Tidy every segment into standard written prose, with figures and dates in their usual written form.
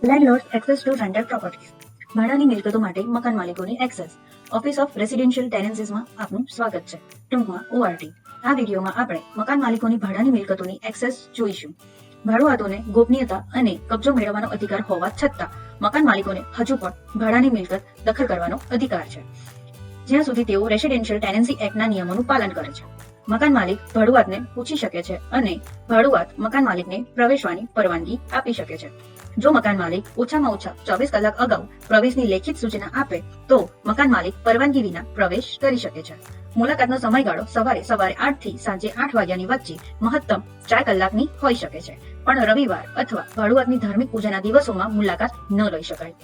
લેન્ડલોર્ડ access two rented properties. ભાડાની મિલકતો માટે મકાન માલિકોની એક્સેસ. ઓફિસ ઓફ રેસિડેન્શિયલ ટેનન્સીસમાં આપનું સ્વાગત છે. ટૂંકમાં ORT. આ વિડીયોમાં આપણે મકાન માલિકોની ભાડાની મિલકતોની એક્સેસ જોઈશું. ભાડુઆતોને ગોપનીયતા અને કબજો મેળવવાનો અધિકાર હોવા છતાં મકાન માલિકોને હજુ પણ ભાડાની મિલકત દખલ કરવાનો અધિકાર છે, જ્યાં સુધી તેઓ રેસિડેન્શિયલ ટેનન્સી એક્ટના નિયમોનું પાલન કરે છે. મકાન માલિક ભાડુઆતને પૂછી શકે છે અને ભાડુઆત મકાન માલિકને પ્રવેશવાની પરવાનગી આપી શકે છે. જો મકાન માલિક ઓછામાં ઓછા 24 કલાક અગાઉ પ્રવેશની લેખિત સૂચના આપે તો મકાન માલિક પરવાનગી વિના પ્રવેશ કરી શકે છે. મુલાકાતનો સમયગાળો સવારે 8 થી સાંજે 8 વાગ્યાની વચ્ચે મહત્તમ 4 કલાકની હોઈ શકે છે, પણ રવિવાર અથવા ભાડુઆતની ધાર્મિક પૂજાના દિવસોમાં મુલાકાત ન લઈ શકાય.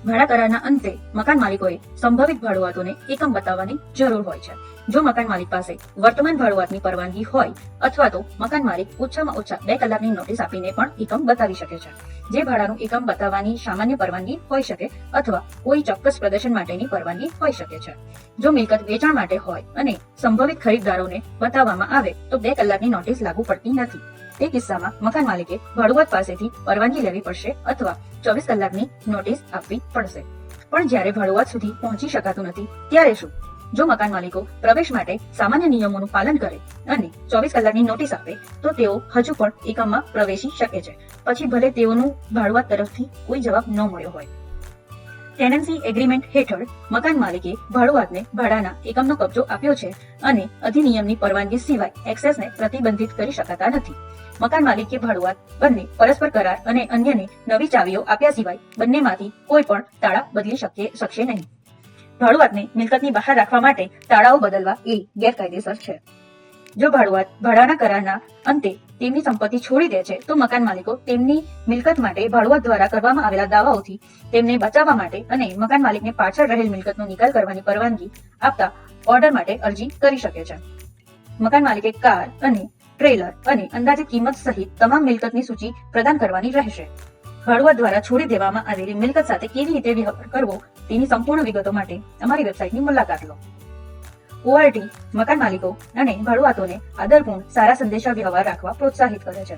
ભાડા કરારના અંતે મકાન માલિકોએ સંભવિત ભાડુઆતોને એકમ બતાવવાની જરૂર હોય છે. જો મકાન માલિક પાસે વર્તમાન ભાડુઆતની પરવાનગી હોય અથવા તો મકાન માલિક ઓછામાં ઓછા 2 કલાકની નોટિસ આપીને પણ એકમ બતાવી શકે છે, જે ભાડાનું એકમ બતાવવાની સામાન્ય પરવાનગી હોઈ શકે અથવા કોઈ ચોક્કસ પ્રદર્શન માટેની પરવાનગી હોઈ શકે છે. જો મિલકત વેચાણ માટે હોય અને સંભવિત ખરીદદારોને બતાવવામાં આવે તો 2 કલાકની નોટિસ લાગુ પડતી નથી. તે કિસ્સામાં મકાન માલિકે ભાડુઆત પાસેથી પરવાનગી લેવી પડશે અથવા 24 કલાકની નોટિસ આપવી પડશે. પણ જ્યારે ભાડુઆત સુધી પહોંચી શકાતું નથી ત્યારે શું? જો મકાન માલિકો પ્રવેશ માટે સામાન્ય નિયમોનું પાલન કરે અને 24 કલાકની નોટિસ આપે તો તેઓ હજુ પણ એકમમાં પ્રવેશી શકે છે, પછી ભલે તેઓનું ભાડુઆત તરફથી કોઈ જવાબ ન મળ્યો હોય. ટેનન્સી એગ્રીમેન્ટ હેઠળ મકાન માલિકે ભાડુઆતને ભાડાના એકમનો કબજો આપ્યો છે અને અધિનિયમની પરવાનગી સિવાય એક્સેસને પ્રતિબંધિત કરી શકાતા નથી. મકાન માલિક કે ભાડુઆત બંને પરસ્પર કરાર અને અન્યને નવી ચાવીઓ આપ્યા સિવાય બંનેમાંથી કોઈ પણ તાળા બદલી શકશે નહીં. ભાડુઆતને મિલકતની બહાર રાખવા માટે તાળાઓ બદલવા એ ગેરકાયદેસર છે. જો ભાડુઆત ભાડાના કરારના અંતે તેમની સંપત્તિ છોડી દે છે તો મકાન માલિકો તેમની મિલકત માટે ભાડુઆત દ્વારા કરવામાં આવેલા દાવાઓથી તેમને બચાવવા માટે અને મકાન માલિકને પાછળ રહેલ મિલકતનો નિકાલ કરવાની પરવાનગી આપતા ઓર્ડર માટે અરજી કરી શકે છે. મકાન માલિકે કાર અને ટ્રેલર અને અંદાજિત કિંમત સહિત તમામ મિલકતની સૂચિ પ્રદાન કરવાની રહેશે. ભાડુઆત દ્વારા છોડી દેવામાં આવેલી મિલકત સાથે કેવી રીતે વ્યવહાર કરવો તેની સંપૂર્ણ વિગતો માટે અમારી વેબસાઇટની મુલાકાત લો. ORT મકાન માલિકો અને ભાડુઆતોને આદરપૂર્ણ સારા સંદેશા વ્યવહાર રાખવા પ્રોત્સાહિત કરે છે.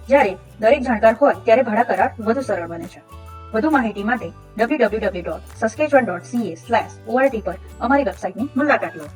જ્યારે દરેક જાણકાર હોય ત્યારે ભાડા કરાર વધુ સરળ બને છે. વધુ માહિતી માટે www.saskatchewan.ca/ORT પર અમારી વેબસાઇટની મુલાકાત લો.